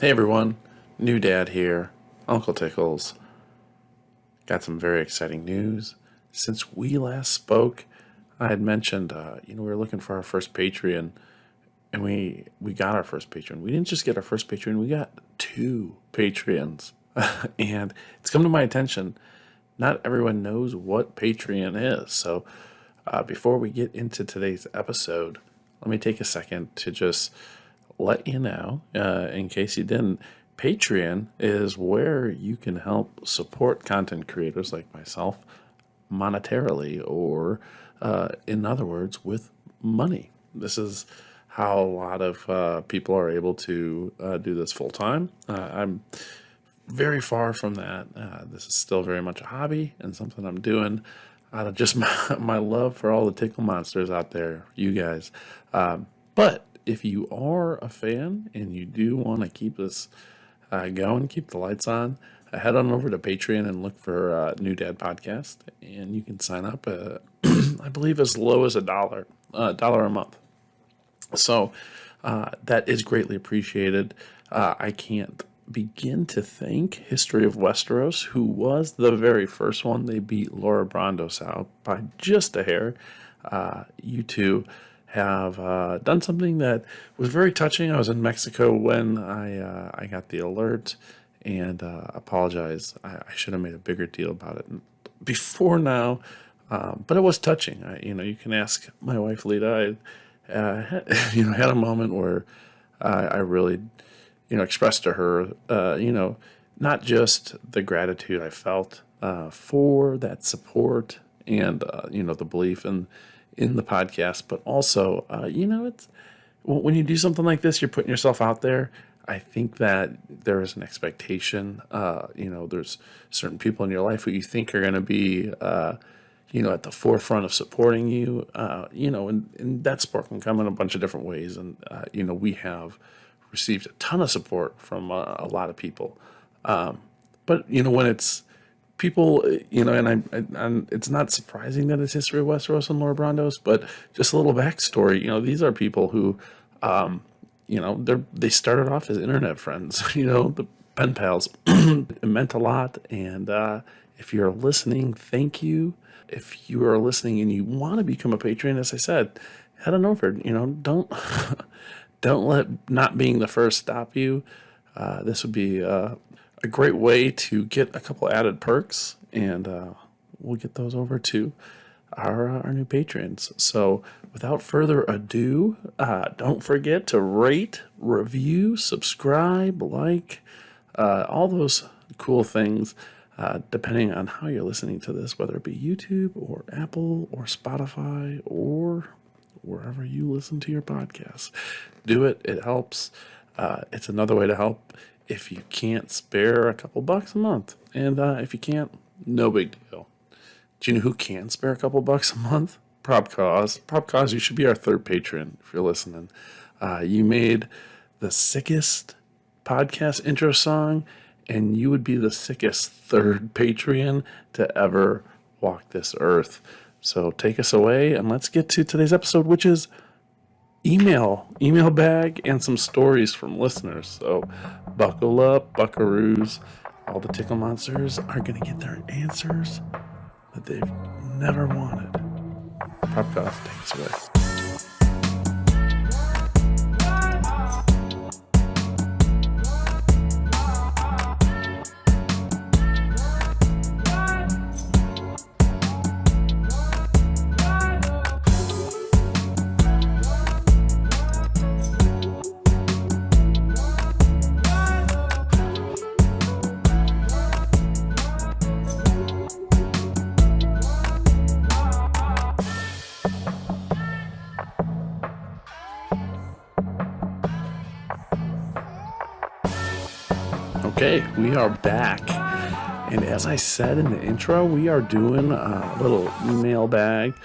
Hey everyone, new dad here, Uncle Tickles. Got some very exciting news. Since we last spoke, I had mentioned, we were looking for our first Patreon, and we got our first Patreon. We didn't just get our first Patreon; we got two Patreons, and it's come to my attention. Not everyone knows what Patreon is, so before we get into today's episode, let me take a second to just let you know, in case you didn't, Patreon is where you can help support content creators like myself monetarily, or in other words, with money. This is how a lot of people are able to do this full time. I'm very far from that. This is still very much a hobby and something I'm doing out of just my love for all the tickle monsters out there, you guys. But if you are a fan and you do want to keep this going, keep the lights on, head on over to Patreon and look for New Dad Podcast, and you can sign up. I believe as low as $1 a month. So that is greatly appreciated. I can't begin to thank History of Westeros, who was the very first one. They beat Laura Brandos out by just a hair. You two have done something that was very touching. I was in Mexico when I got the alert, and apologize. I should have made a bigger deal about it before now, but it was touching. You can ask my wife Lita. Had a moment where I really, expressed to her, not just the gratitude I felt for that support and the belief in the podcast, but also, it's when you do something like this, you're putting yourself out there. I think that there is an expectation. There's certain people in your life who you think are going to be, at the forefront of supporting you, and that support can come in a bunch of different ways. And, we have received a ton of support from a lot of people. But, when it's people, and it's not surprising that it's History of Westeros and Laura Brandos, but just a little backstory. These are people who, they started off as internet friends, the pen pals. It meant a lot. And if you're listening, thank you. If you are listening and you want to become a patron, as I said, head on over. Don't don't let not being the first stop you. This would be a great way to get a couple added perks, and we'll get those over to our new patrons. So without further ado, don't forget to rate, review, subscribe, like, all those cool things, depending on how you're listening to this, whether it be YouTube or Apple or Spotify or wherever you listen to your podcasts. Do it. It helps. It's another way to help if you can't spare a couple bucks a month. And if you can't, no big deal. Do you know who can spare a couple bucks a month? PropCause. PropCause, you should be our third patron if you're listening. You made the sickest podcast intro song, and you would be the sickest third Patreon to ever walk this earth. So take us away, and let's get to today's episode, which is email bag, and some stories from listeners. So buckle up, buckaroos. All the tickle monsters are going to get their answers that they've never wanted. Popcast, take us away. Okay, we are back. And as I said in the intro, we are doing a little email bag.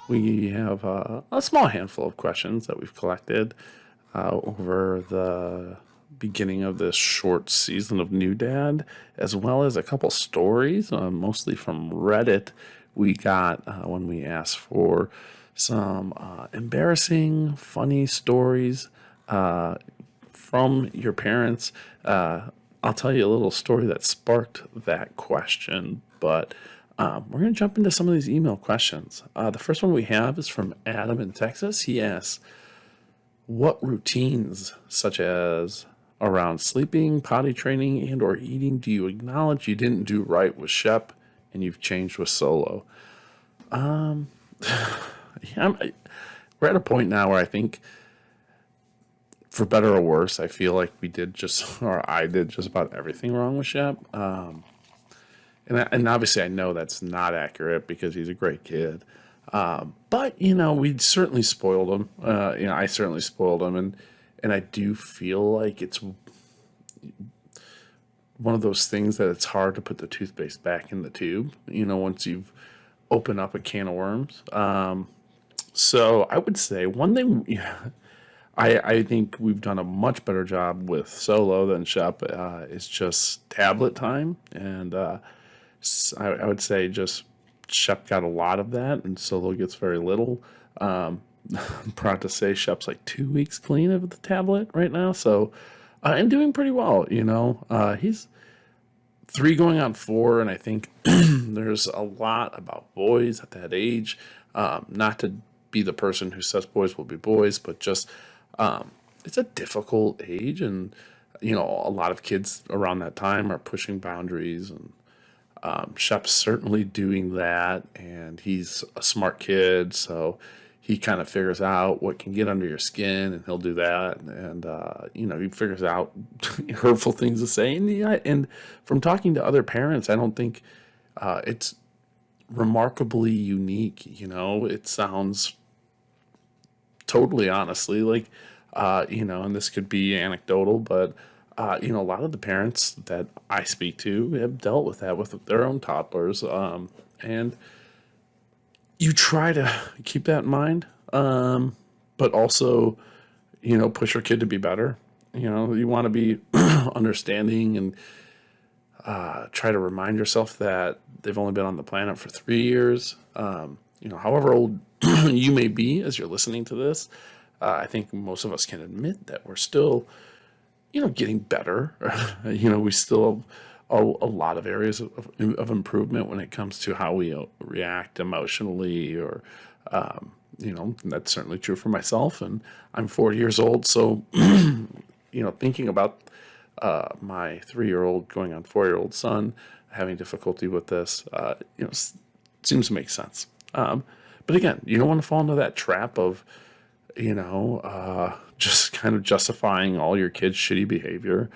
We have a small handful of questions that we've collected over the beginning of this short season of New Dad, as well as a couple stories, mostly from Reddit, we got when we asked for some embarrassing, funny stories from your parents. I'll tell you a little story that sparked that question, but we're going to jump into some of these email questions. The first one we have is from Adam in Texas. He asks, what routines, such as around sleeping, potty training, and or eating, do you acknowledge you didn't do right with Shep and you've changed with Solo? We're at a point now where I think, for better or worse, I feel like I did just about everything wrong with Shep. And obviously I know that's not accurate because he's a great kid. But, we certainly spoiled him. I certainly spoiled him. And I do feel like it's one of those things that it's hard to put the toothpaste back in the tube, once you've opened up a can of worms. So I would say one thing, I think we've done a much better job with Solo than Shep. It's just tablet time. And I would say just Shep got a lot of that, and Solo gets very little. I'm proud to say Shep's like 2 weeks clean of the tablet right now. So, and doing pretty well, he's 3 going on 4, and I think there's a lot about boys at that age. Not to be the person who says boys will be boys, but just it's a difficult age, and a lot of kids around that time are pushing boundaries, and Shep's certainly doing that, and he's a smart kid, so he kind of figures out what can get under your skin, and he'll do that, and he figures out hurtful things to say, and from talking to other parents, I don't think it's remarkably unique. It sounds totally honestly like and this could be anecdotal, but a lot of the parents that I speak to have dealt with that with their own toddlers, and you try to keep that in mind, but also push your kid to be better. You want to be understanding, and try to remind yourself that they've only been on the planet for 3 years. However old you may be as you're listening to this, I think most of us can admit that we're still, getting better. We still have a lot of areas of improvement when it comes to how we react emotionally, or, that's certainly true for myself. And I'm 40 years old, so, thinking about my 3-year-old going on 4-year-old son having difficulty with this, seems to make sense. But again, you don't want to fall into that trap of, just kind of justifying all your kids' shitty behavior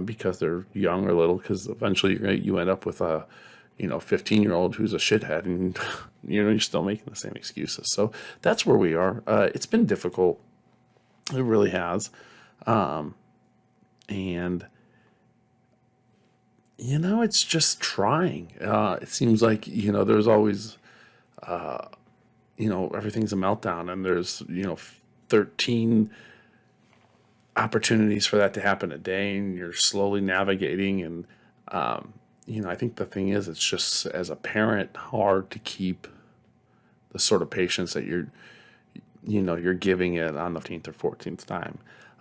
because they're young or little, because eventually you end up with a 15-year-old who's a shithead, and you're still making the same excuses. So that's where we are. It's been difficult. It really has. And it's just trying. It seems like there's always everything's a meltdown, and there's 13 opportunities for that to happen a day, and you're slowly navigating. And I think the thing is, it's just, as a parent, hard to keep the sort of patience that you're giving it on the 15th or 14th time.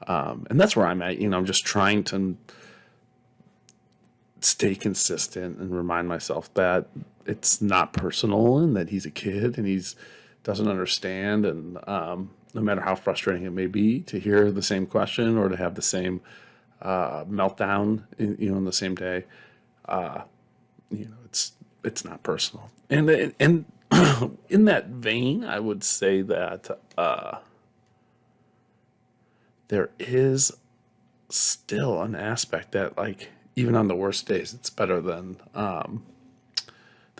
And that's where I'm at. I'm just trying to stay consistent and remind myself that it's not personal, and that he's a kid and doesn't understand. And no matter how frustrating it may be to hear the same question or to have the same meltdown in the same day, it's not personal. And in that vein, I would say that there is still an aspect that, like, even on the worst days, it's better than a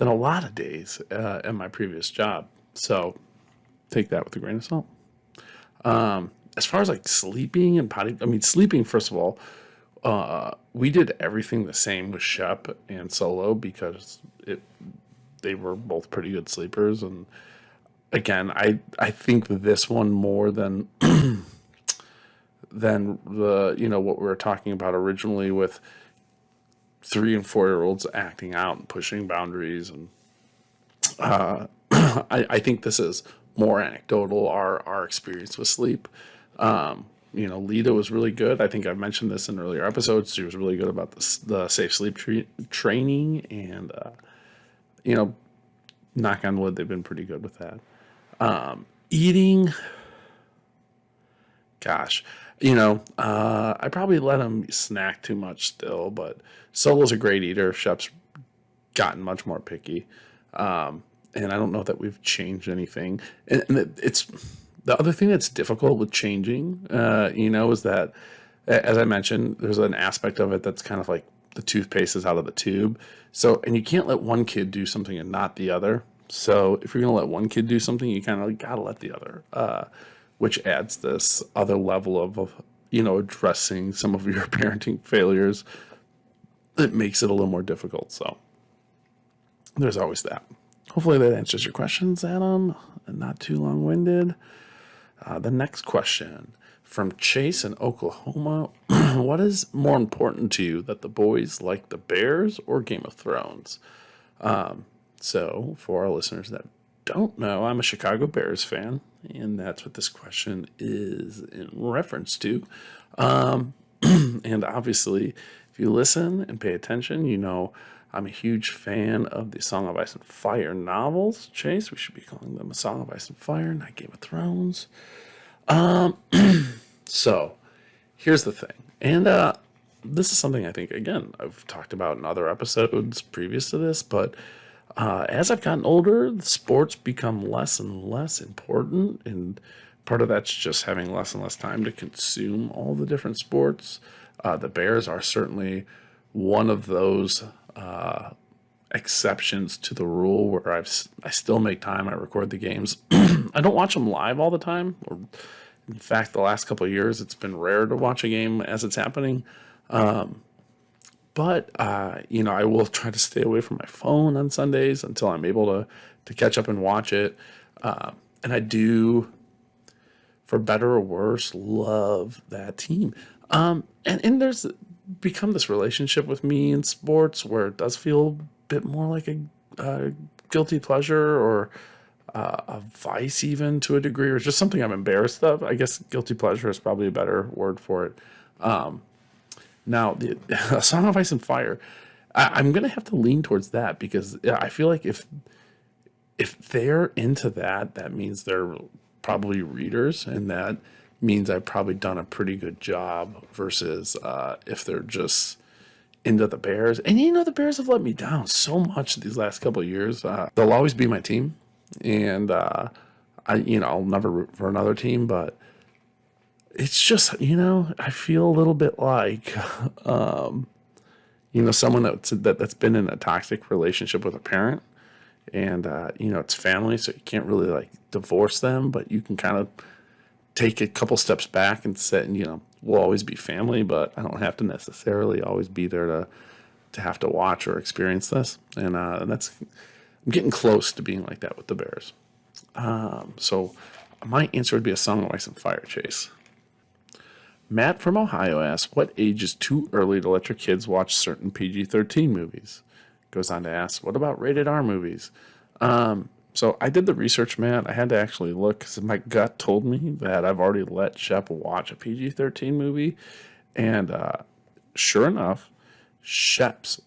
lot of days at my previous job. So take that with a grain of salt. As far as like sleeping and potty, sleeping, first of all, we did everything the same with Shep and Solo because they were both pretty good sleepers. And again, I think this one more than than the what we were talking about originally with 3 and 4-year-olds acting out and pushing boundaries, and I think this is more anecdotal, our experience with sleep. Lita was really good. I think I've mentioned this in earlier episodes. She was really good about the safe sleep training, and you know, knock on wood, they've been pretty good with that. Eating, gosh, I probably let him snack too much still, but Solo's a great eater. Shep's gotten much more picky. And I don't know that we've changed anything. And it's the other thing that's difficult with changing, is that, as I mentioned, there's an aspect of it that's kind of like the toothpaste is out of the tube. So, and you can't let one kid do something and not the other. So if you're going to let one kid do something, you kind of got to let the other, which adds this other level of, addressing some of your parenting failures. It makes it a little more difficult. So there's always that. Hopefully that answers your questions, Adam, and not too long-winded. The next question from Chase in Oklahoma. What is more important to you, that the boys like the Bears or Game of Thrones? So for our listeners that don't know, I'm a Chicago Bears fan, and that's what this question is in reference to. And obviously, if you listen and pay attention, I'm a huge fan of the Song of Ice and Fire novels. Chase, we should be calling them a Song of Ice and Fire, not Game of Thrones. So here's the thing. And this is something I think, again, I've talked about in other episodes previous to this, but as I've gotten older, the sports become less and less important. And part of that's just having less and less time to consume all the different sports. The Bears are certainly one of those exceptions to the rule where I still make time. I record the games. I don't watch them live all the time. Or, in fact, the last couple of years, it's been rare to watch a game as it's happening. But I will try to stay away from my phone on Sundays until I'm able to catch up and watch it. And I do, for better or worse, love that team. And there's become this relationship with me in sports where it does feel a bit more like a guilty pleasure or a vice, even to a degree, or just something I'm embarrassed of. I guess guilty pleasure is probably a better word for it. Now, the Song of Ice and Fire, I'm going to have to lean towards that because I feel like if they're into that, that means they're probably readers, and that means I've probably done a pretty good job versus if they're just into the Bears. And the Bears have let me down so much these last couple of years. They'll always be my team, and I'll never root for another team, but it's just, I feel a little bit like, someone that's been in a toxic relationship with a parent, and, it's family, so you can't really like divorce them, but you can kind of take a couple steps back and say, we'll always be family, but I don't have to necessarily always be there to have to watch or experience this. And I'm getting close to being like that with the Bears. So my answer would be a Song of Ice and Fire, Chase. Matt from Ohio asks, what age is too early to let your kids watch certain PG-13 movies? Goes on to ask, what about rated R movies? So I did the research, Matt. I had to actually look because my gut told me that I've already let Shep watch a PG-13 movie. And sure enough, Shep's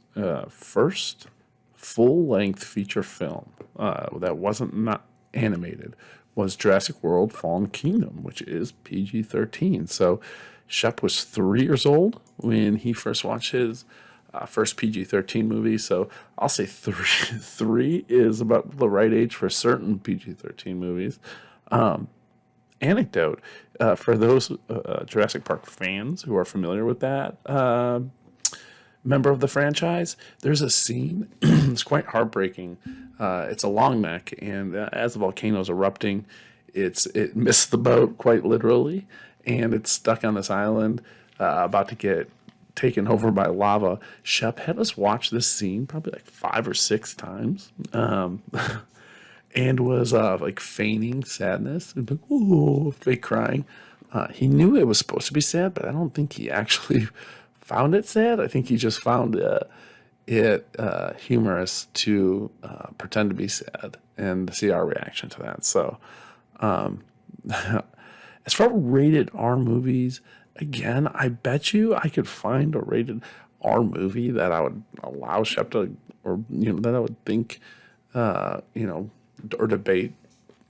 first full-length feature film that wasn't not animated was Jurassic World Fallen Kingdom, which is PG-13. So Shep was 3 years old when he first watched his first PG-13 movie. So I'll say three is about the right age for certain PG-13 movies. Anecdote, for those Jurassic Park fans who are familiar with that member of the franchise, there's a scene, it's quite heartbreaking. It's a long neck, and as the volcano's erupting, it missed the boat quite literally, and it's stuck on this island, about to get taken over by lava. Shep had us watch this scene probably like 5 or 6 times, and was like feigning sadness and like, ooh, fake crying. He knew it was supposed to be sad, but I don't think he actually found it sad. I think he just found it humorous to pretend to be sad and see our reaction to that. So, As far as rated R movies, again, I bet you I could find a rated R movie that I would allow Shep to, or that I would think, or debate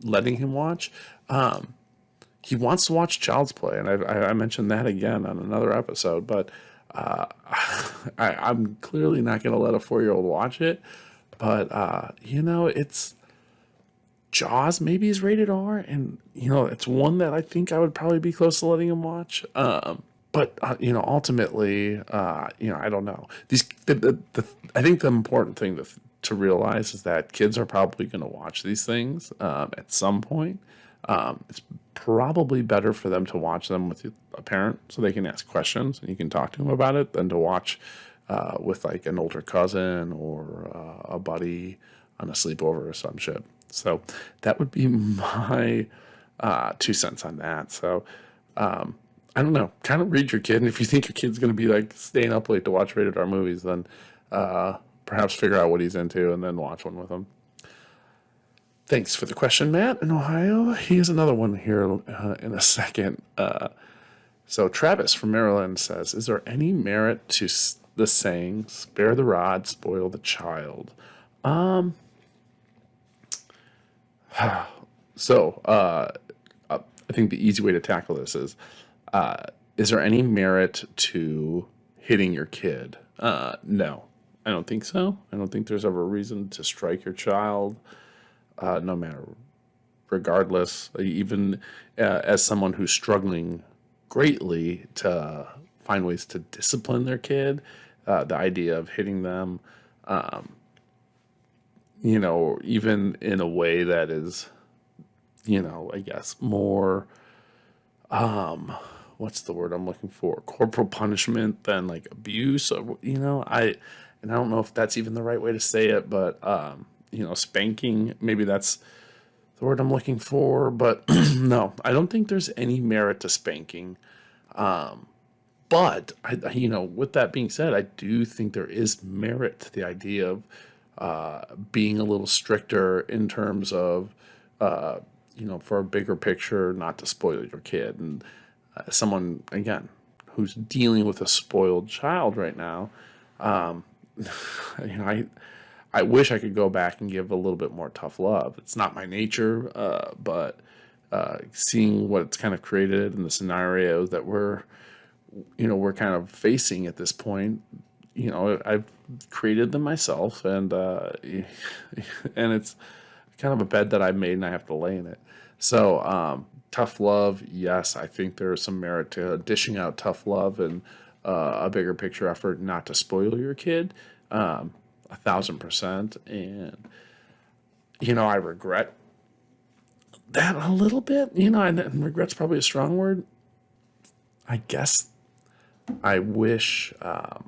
letting him watch. He wants to watch Child's Play, and I mentioned that again on another episode. But I'm clearly not going to let a 4-year-old watch it. But it's Jaws. Maybe is rated R, and it's one that I think I would probably be close to letting him watch. But ultimately, I don't know. I think the important thing to realize is that kids are probably going to watch these things at some point. It's probably better for them to watch them with a parent so they can ask questions and you can talk to them about it than to watch with like an older cousin or a buddy on a sleepover or some shit. So that would be my 2 cents on that. So I don't know. Kind of read your kid, and if you think your kid's going to be like staying up late to watch rated R movies, then perhaps figure out what he's into and then watch one with him. Thanks for the question, Matt in Ohio. Here's another one here in a second. So Travis from Maryland says, is there any merit to the saying, spare the rod, spoil the child? So I think the easy way to tackle this is there any merit to hitting your kid? No, I don't think so. I don't think there's ever a reason to strike your child. No matter, regardless, even as someone who's struggling greatly to find ways to discipline their kid, the idea of hitting them, even in a way that is, I guess more, what's the word I'm looking for? Corporal punishment than like abuse. I don't know if that's even the right way to say it, but, spanking, maybe that's the word I'm looking for, but no, I don't think there's any merit to spanking. But with that being said, I do think there is merit to the idea of being a little stricter in terms of, for a bigger picture, not to spoil your kid. And someone, again, who's dealing with a spoiled child right now, I wish I could go back and give a little bit more tough love. It's not my nature, but seeing what it's kind of created and the scenarios that we're kind of facing at this point, I've created them myself, and and it's kind of a bed that I made and I have to lay in it. So tough love, yes, I think there's some merit to dishing out tough love and a bigger picture effort not to spoil your kid. 1,000%. And, I regret that a little bit, and regret's probably a strong word. I guess I wish, I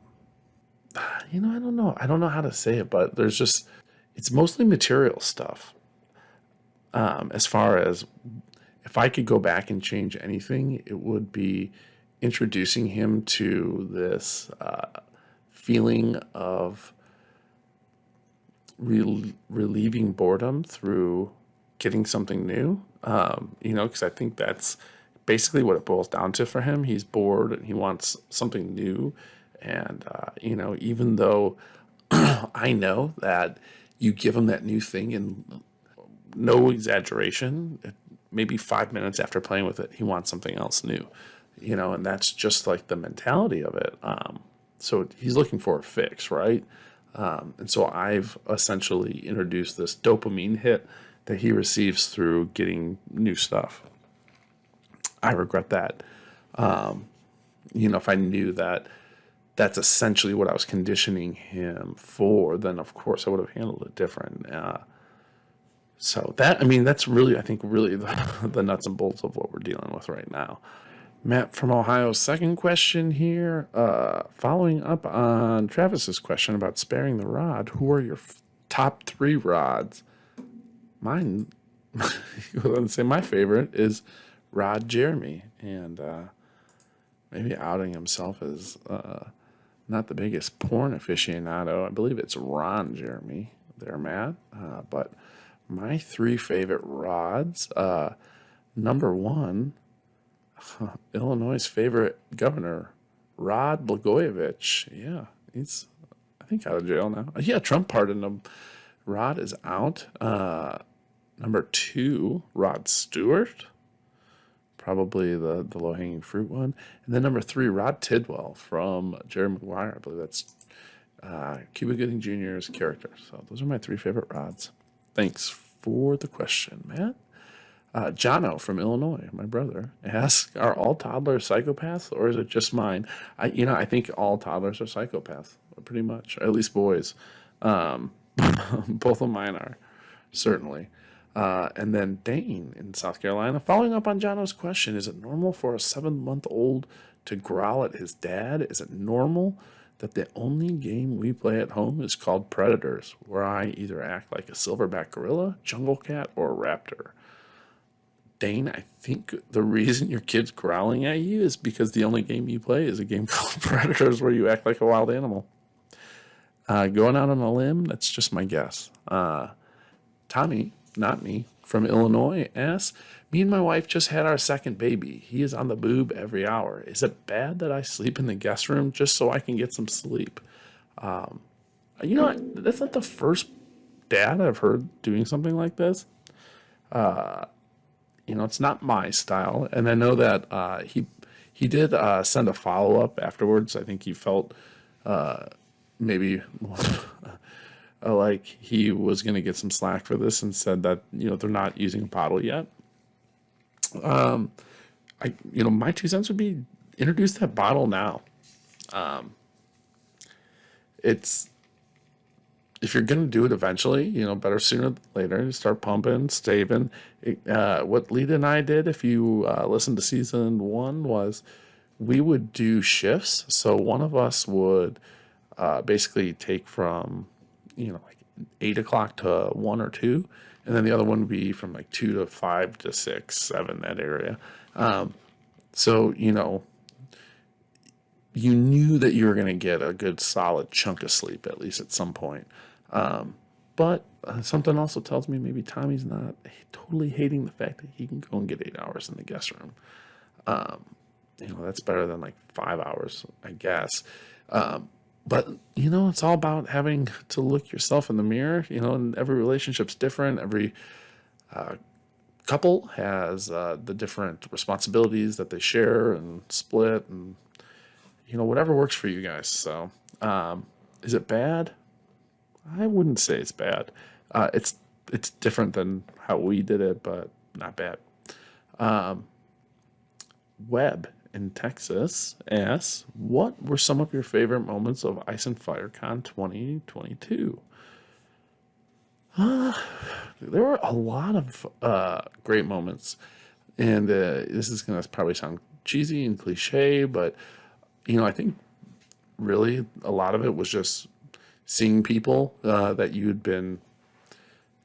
don't know. I don't know how to say it, but it's mostly material stuff. As far as if I could go back and change anything, it would be introducing him to this feeling of relieving boredom through getting something new. Because I think that's basically what it boils down to for him. He's bored and he wants something new. And, even though I know that you give him that new thing and no exaggeration, maybe 5 minutes after playing with it, he wants something else new, and that's just like the mentality of it. So he's looking for a fix, right? And so I've essentially introduced this dopamine hit that he receives through getting new stuff. I regret that. If I knew that that's essentially what I was conditioning him for, then of course I would have handled it different. So that's really, I think, really the nuts and bolts of what we're dealing with right now. Matt from Ohio, second question here. Following up on Travis's question about sparing the rod, who are your top 3 rods? Mine, let's say my favorite is Rod Jeremy, and maybe outing himself as not the biggest porn aficionado. I believe it's Ron Jeremy there, Matt. But my 3 favorite rods, number 1, Illinois' favorite governor, Rod Blagojevich. Yeah, he's, I think, out of jail now. Yeah, Trump pardoned him. Rod is out. Number 2, Rod Stewart, probably the low hanging fruit one. And then number 3, Rod Tidwell from Jerry Maguire. I believe that's Cuba Gooding Jr.'s character. So those are my 3 favorite Rods. Thanks for the question, Matt. Jono from Illinois, my brother, asks, "Are all toddlers psychopaths, or is it just mine?" I think all toddlers are psychopaths, pretty much, at least boys. Both of mine are, certainly. And then Dane in South Carolina, following up on Jono's question, is it normal for a 7-month-old to growl at his dad? Is it normal that the only game we play at home is called Predators, where I either act like a silverback gorilla, jungle cat, or a raptor? Dane, I think the reason your kid's growling at you is because the only game you play is a game called Predators, where you act like a wild animal. Going out on a limb, that's just my guess. Tommy, not me, from Illinois asks, "Me and my wife just had our second baby. He is on the boob every hour. Is it bad that I sleep in the guest room just so I can get some sleep?" That's not the first dad I've heard doing something like this. It's not my style, and I know that he did send a follow up afterwards. I think he felt maybe like he was going to get some slack for this, and said that they're not using a bottle yet. My 2 cents would be, introduce that bottle now. It's, if you're going to do it eventually, better sooner than later. Start pumping, staving. What Lita and I did, if you listen to season 1, was we would do shifts. So one of us would basically take from, like 8 o'clock to 1 or 2. And then the other one would be from like 2 to 5 to 6, 7, that area. So, you knew that you were going to get a good solid chunk of sleep, at least at some point. But something also tells me maybe Tommy's not totally hating the fact that he can go and get 8 hours in the guest room. That's better than like 5 hours, I guess. But, it's all about having to look yourself in the mirror, and every relationship's different. Every couple has the different responsibilities that they share and split, and, whatever works for you guys. So, is it bad? I wouldn't say it's bad. It's different than how we did it, but not bad. Webb in Texas asks, "What were some of your favorite moments of Ice and Fire Con 2022?" There were a lot of great moments, and this is going to probably sound cheesy and cliche, but I think really a lot of it was just seeing people that you'd been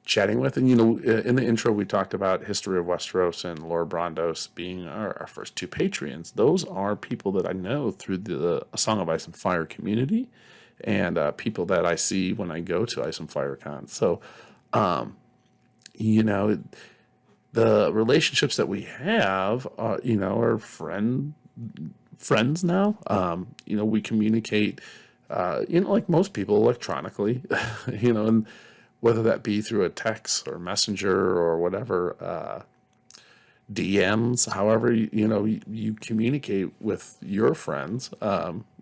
chatting with. And, in the intro, we talked about History of Westeros and Laura Brondos being our first 2 Patreons. Those are people that I know through the A Song of Ice and Fire community, and people that I see when I go to Ice and Fire Con. So, the relationships that we have, are friends now. We communicate, like most people, electronically, and whether that be through a text or messenger or whatever, DMs, however, you communicate with your friends.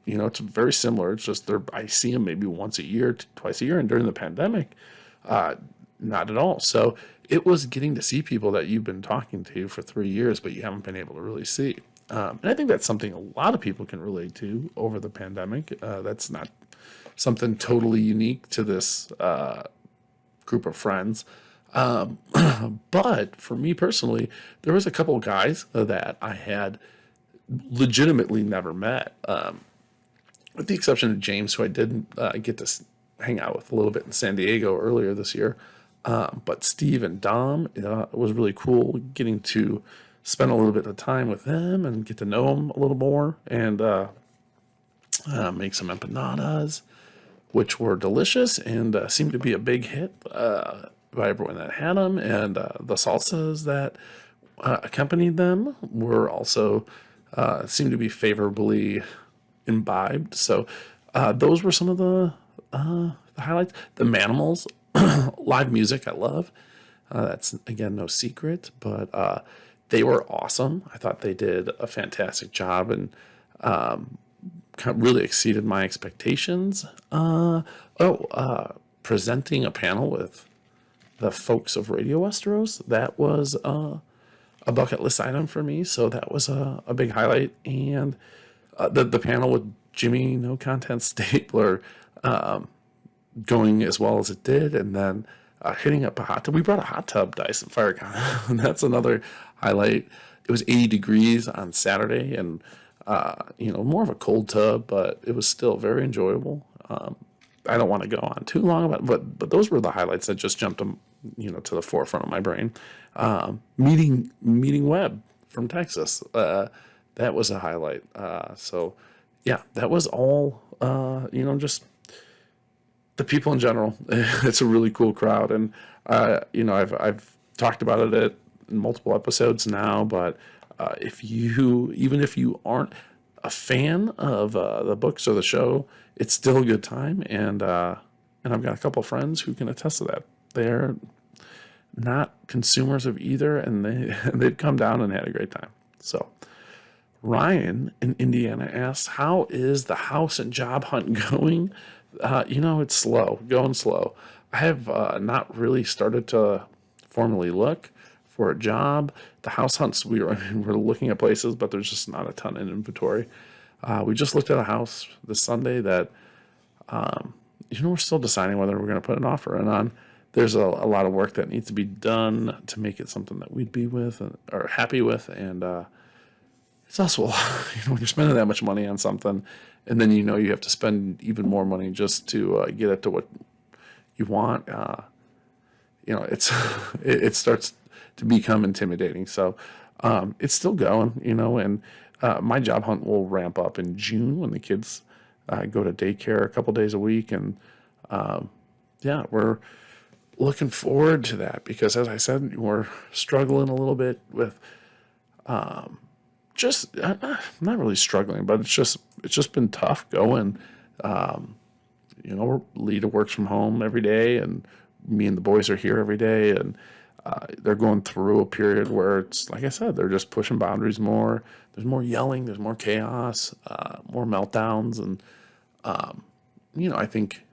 It's very similar. It's just I see them maybe once a year, twice a year, and during the pandemic, not at all. So it was getting to see people that you've been talking to for 3 years, but you haven't been able to really see. And I think that's something a lot of people can relate to over the pandemic. That's not something totally unique to this group of friends. But for me personally, there was a couple of guys that I had legitimately never met, with the exception of James, who I did get to hang out with a little bit in San Diego earlier this year. But Steve and Dom, it was really cool getting to spend a little bit of time with them and get to know them a little more, and make some empanadas, which were delicious and seemed to be a big hit by everyone that had them, and the salsas that accompanied them were also seemed to be favorably imbibed. So those were some of the highlights. The Manimals, live music, I love. That's again no secret, but they were awesome. I thought they did a fantastic job and really exceeded my expectations. Presenting a panel with the folks of Radio Westeros, that was a bucket list item for me. So that was a big highlight. And the panel with Jimmy No Content Stapler going as well as it did, and then hitting up a hot tub. We brought a hot tub Dyson FireCon, and that's another highlight. It was 80 degrees on Saturday, and more of a cold tub, but it was still very enjoyable. I don't want to go on too long about it, but those were the highlights that just jumped to the forefront of my brain. Meeting Webb from Texas, that was a highlight. So yeah, that was all. Just the people in general. It's a really cool crowd, and I've talked about it in multiple episodes now. But even if you aren't a fan of the books or the show, it's still a good time. And I've got a couple of friends who can attest to that. They're not consumers of either, and they've come down and had a great time. So Ryan in Indiana asks, how is the house and job hunt going? It's going slow. I have not really started to formally look for a job. The house hunts, we're looking at places, but there's just not a ton in inventory. We just looked at a house this Sunday that, we're still deciding whether we're going to put an offer in on. There's a lot of work that needs to be done to make it something that we'd be with or happy with. And it's also, when you're spending that much money on something, and then you have to spend even more money just to get it to what you want. It starts to become intimidating. So it's still going, and my job hunt will ramp up in June when the kids go to daycare a couple days a week, and we're looking forward to that because, as I said, we're struggling a little bit with. Just not really struggling, but it's just been tough going. Lita works from home every day, and me and the boys are here every day, and they're going through a period where it's like I said, they're just pushing boundaries more. There's more yelling, there's more chaos, more meltdowns, and I think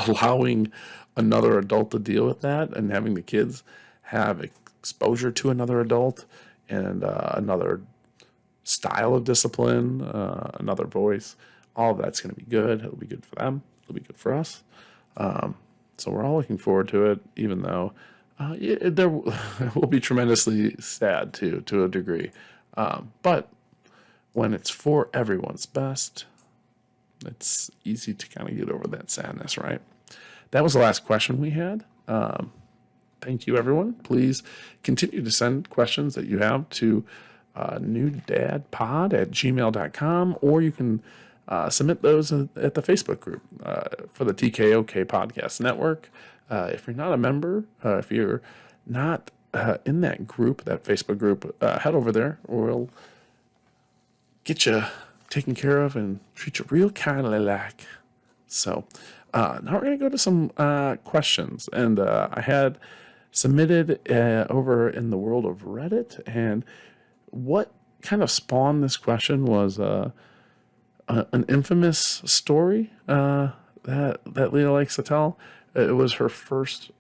allowing another adult to deal with that and having the kids have exposure to another adult and another style of discipline, another voice, all of that's going to be good. It'll be good for them. It'll be good for us. So we're all looking forward to it, even though there will be tremendously sad too, to a degree. But when it's for everyone's best, it's easy to kind of get over that sadness, right? That was the last question we had. Thank you, everyone. Please continue to send questions that you have to newdadpod@gmail.com, or you can submit those at the Facebook group for the TKOK Podcast Network. If you're not a member, if you're not in that group, that Facebook group, head over there. We'll get you taken care of and treat you real kindly like. So now we're going to go to some questions. And I had submitted over in the world of Reddit, and what kind of spawned this question was an infamous story that Lita likes to tell. It was her first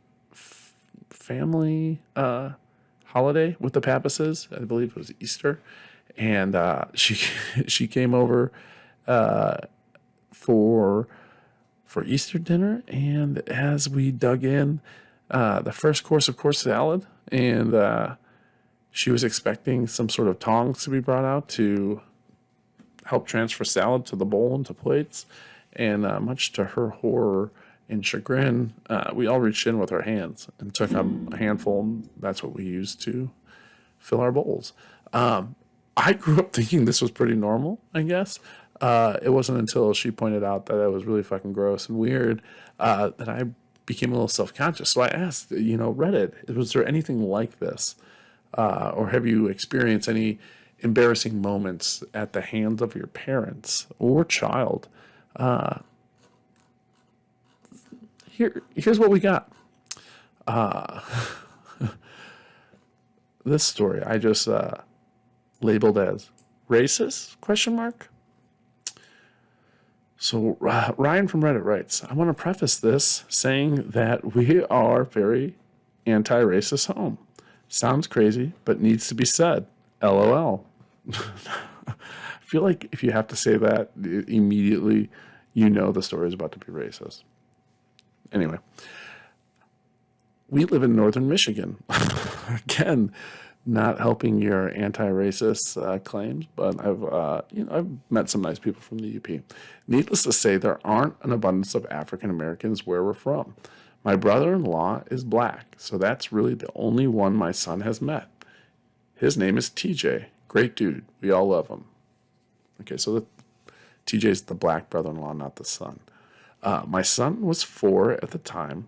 family holiday with the Pappases. I believe it was Easter, and she came over for Easter dinner, and as we dug in, the first course, of course, salad, and she was expecting some sort of tongs to be brought out to help transfer salad to the bowl and to plates. And much to her horror and chagrin, we all reached in with our hands and took a handful. And that's what we used to fill our bowls. I grew up thinking this was pretty normal, I guess. It wasn't until she pointed out that it was really fucking gross and weird that I became a little self-conscious. So I asked, Reddit, was there anything like this? or have you experienced any embarrassing moments at the hands of your parents or child? Here's what we got. This story I just labeled as racist, question mark. So Ryan from Reddit writes, I want to preface this saying that we are very anti-racist home. Sounds crazy, but needs to be said. LOL. I feel like if you have to say that immediately, you know the story is about to be racist. Anyway, we live in northern Michigan. Again, not helping your anti-racist claims, but I've met some nice people from the UP. Needless to say, there aren't an abundance of African Americans where we're from. My brother-in-law is black, so that's really the only one my son has met. His name is TJ. Great dude. We all love him. Okay, so TJ's the black brother-in-law, not the son. My son was 4 at the time,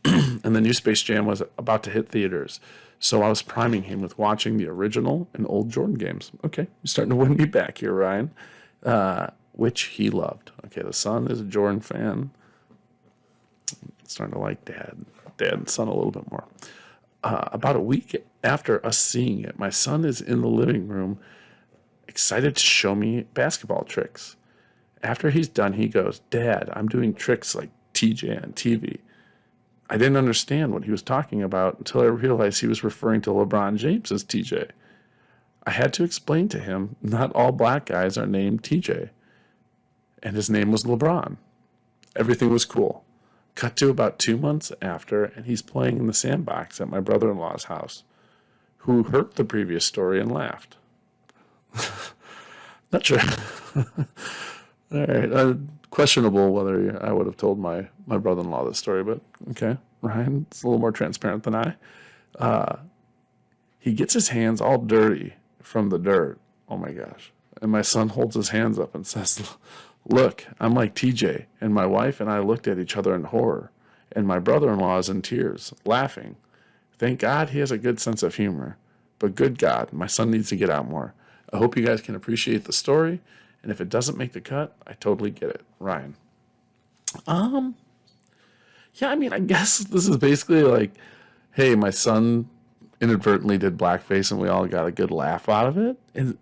and the new Space Jam was about to hit theaters. So I was priming him with watching the original and old Jordan games. Okay, you're starting to win me back here, Ryan. Which he loved. Okay, the son is a Jordan fan. Starting to like dad and son a little bit more. About a week after us seeing it, my son is in the living room, excited to show me basketball tricks. After he's done, he goes, Dad, I'm doing tricks like TJ on TV. I didn't understand what he was talking about until I realized he was referring to LeBron James as TJ. I had to explain to him not all black guys are named TJ, and his name was LeBron. Everything was cool. Cut to about 2 months after, and he's playing in the sandbox at my brother-in-law's house, who heard the previous story and laughed. Not sure. All right. Questionable whether I would have told my brother-in-law this story, but okay. Ryan's a little more transparent than I. He gets his hands all dirty from the dirt. Oh my gosh. And my son holds his hands up and says, Look, I'm like TJ. And my wife and I looked at each other in horror. And my brother-in-law is in tears, laughing. Thank God he has a good sense of humor. But good God, my son needs to get out more. I hope you guys can appreciate the story. And if it doesn't make the cut, I totally get it. Ryan. Yeah, I mean, I guess this is basically like, hey, my son inadvertently did blackface and we all got a good laugh out of it. And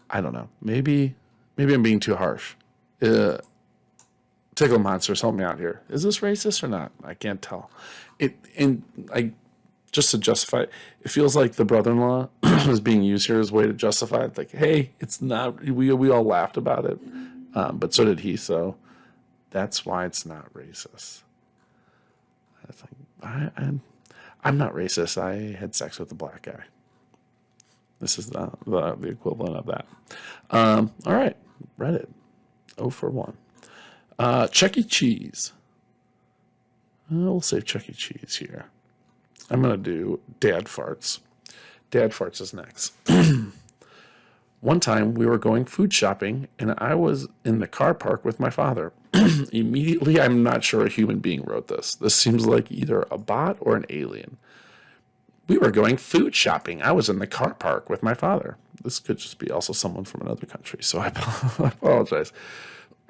I don't know. Maybe I'm being too harsh. Tickle Monsters, help me out here. Is this racist or not? I can't tell. Just to justify it feels like the brother-in-law is being used here as a way to justify it. Like, hey, it's not, we all laughed about it, but so did he, so that's why it's not racist. I'm not racist. I had sex with a black guy. This is the equivalent of that. All right, Reddit, 0 for 1. Chuck E. Cheese. We'll save Chuck E. Cheese here. I'm going to do dad farts. Dad farts is next. One time we were going food shopping and I was in the car park with my father. Immediately, I'm not sure a human being wrote this. This seems like either a bot or an alien. We were going food shopping. I was in the car park with my father. This could just be also someone from another country, so I apologize.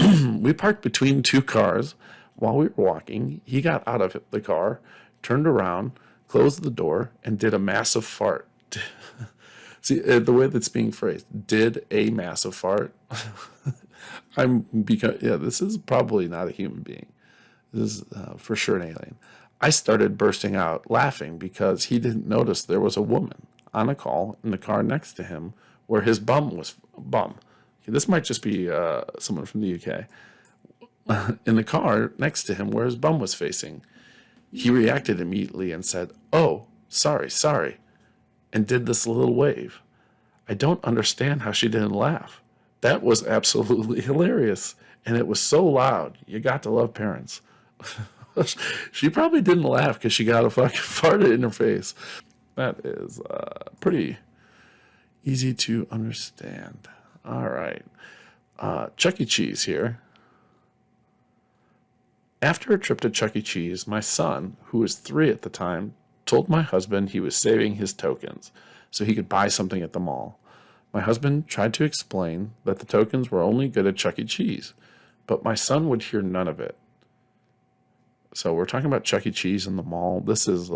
We parked between 2 cars. While we were walking, he got out of the car, turned around, closed the door, and did a massive fart. See, the way that's being phrased, did a massive fart. This is probably not a human being. This is for sure an alien. I started bursting out laughing because he didn't notice there was a woman on a call in the car next to him where his bum was. This might just be someone from the UK. In the car next to him where his bum was facing. He reacted immediately and said, "Oh, sorry," and did this little wave. I don't understand how she didn't laugh. That was absolutely hilarious, and it was so loud. You got to love parents. She probably didn't laugh because she got a fucking farted in her face. That is pretty easy to understand. All right. Chuck E. Cheese here. After a trip to Chuck E. Cheese, my son, who was 3 at the time, told my husband he was saving his tokens. so he could buy something at the mall. My husband tried to explain that the tokens were only good at Chuck E. Cheese, but my son would hear none of it. So we're talking about Chuck E. Cheese in the mall. This is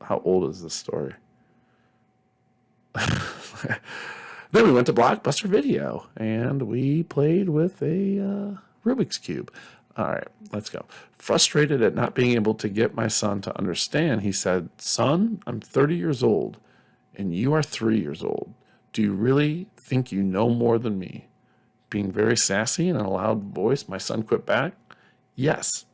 how old is this story? Then we went to Blockbuster Video and we played with a Rubik's Cube. All right, let's go. Frustrated at not being able to get my son to understand, he said, "Son, I'm 30 years old and you are 3 years old. Do you really think you know more than me?" Being very sassy in a loud voice, my son quit back, "Yes."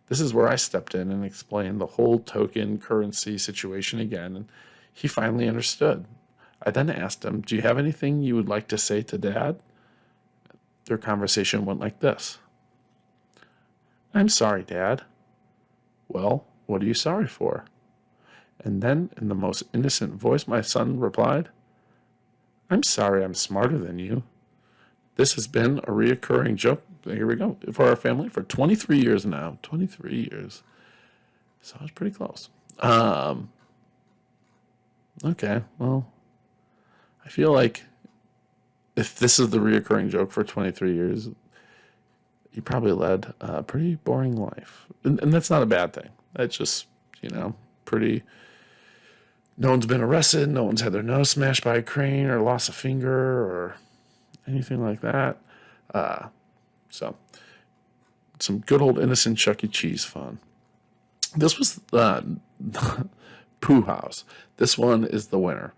This is where I stepped in and explained the whole token currency situation again, and he finally understood. I then asked him, "Do you have anything you would like to say to Dad?" Their conversation went like this. "I'm sorry, Dad." "Well, what are you sorry for?" And then, in the most innocent voice, my son replied, "I'm sorry I'm smarter than you." This has been a reoccurring joke, here we go, for our family for 23 years now. 23 years. So I was pretty close. Okay, well, I feel like if this is the reoccurring joke for 23 years, you probably led a pretty boring life. And that's not a bad thing. That's just, pretty. No one's been arrested. No one's had their nose smashed by a crane or lost a finger or anything like that. So, some good old innocent Chuck E. Cheese fun. This was Pooh House. This one is the winner.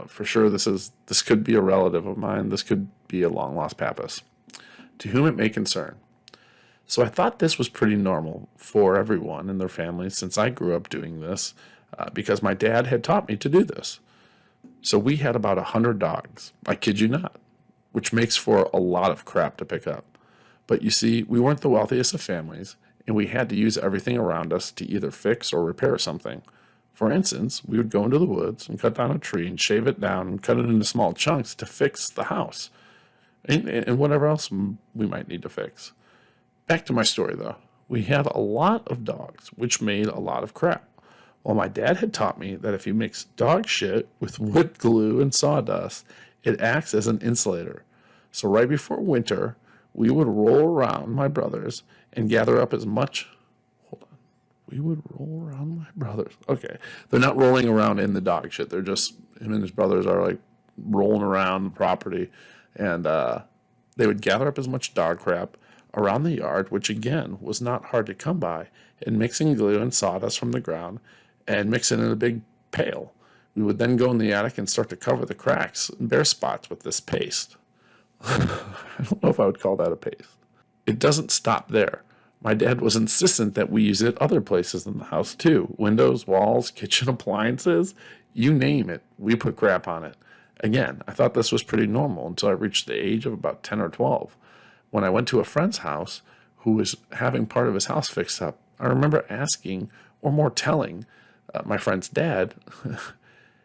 For sure, this could be a relative of mine. This could be a long-lost Pappas. To whom it may concern. So I thought this was pretty normal for everyone in their families since I grew up doing this because my dad had taught me to do this. So we had about 100 dogs. I kid you not. Which makes for a lot of crap to pick up. But you see, we weren't the wealthiest of families, and we had to use everything around us to either fix or repair something. For instance, we would go into the woods and cut down a tree and shave it down and cut it into small chunks to fix the house and whatever else we might need to fix. Back to my story, though. We had a lot of dogs, which made a lot of crap. Well, my dad had taught me that if you mix dog shit with wood glue and sawdust, it acts as an insulator. So right before winter, we would roll around my brothers and gather up as much. Hold on. We would roll around my brothers. Okay. They're not rolling around in the dog shit. They're just, him and his brothers are like rolling around the property. And they would gather up as much dog crap around the yard, which again was not hard to come by, and mixing glue and sawdust from the ground and mix it in a big pail. We would then go in the attic and start to cover the cracks and bare spots with this paste. I don't know if I would call that a paste. It doesn't stop there. My dad was insistent that we use it other places in the house too. Windows, walls, kitchen appliances, you name it, we put crap on it. Again, I thought this was pretty normal until I reached the age of about 10 or 12. When I went to a friend's house who was having part of his house fixed up, I remember asking, or more telling, my friend's dad,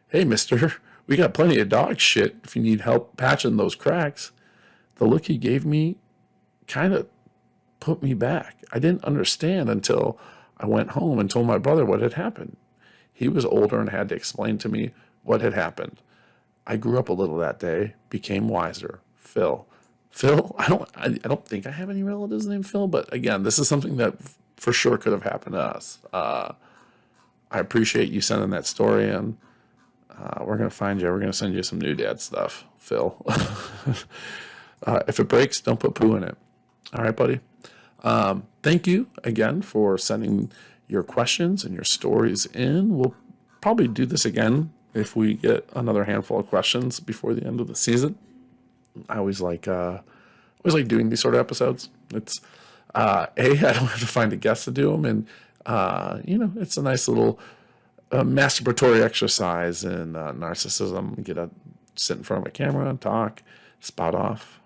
"Hey, mister, we got plenty of dog shit if you need help patching those cracks." The look he gave me kind of put me back. I didn't understand until I went home and told my brother what had happened. He was older and had to explain to me what had happened. I grew up a little that day, became wiser. Phil, I don't think I have any relatives named Phil, but again, this is something that for sure could have happened to us. I appreciate you sending that story in. We're going to find you. We're going to send you some new dad stuff, Phil. If it breaks, don't put poo in it. All right, buddy. Thank you again for sending your questions and your stories in. We'll probably do this again if we get another handful of questions before the end of the season. I always like doing these sort of episodes. It's I don't have to find a guest to do them, and it's a nice little masturbatory exercise in narcissism. Sit in front of a camera and talk, spout off,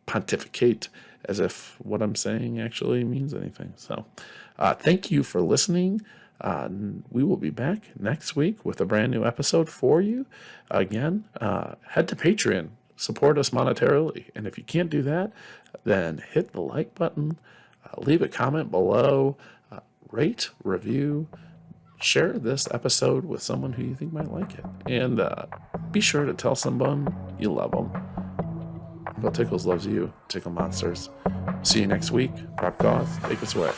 pontificate as if what I'm saying actually means anything. So thank you for listening. We will be back next week with a brand new episode for you. Again, head to Patreon, support us monetarily. And if you can't do that, then hit the like button, leave a comment below, rate, review, share this episode with someone who you think might like it. And be sure to tell someone you love them. Uncle Tickles loves you, Tickle Monsters. See you next week. Prop Goth, take us away.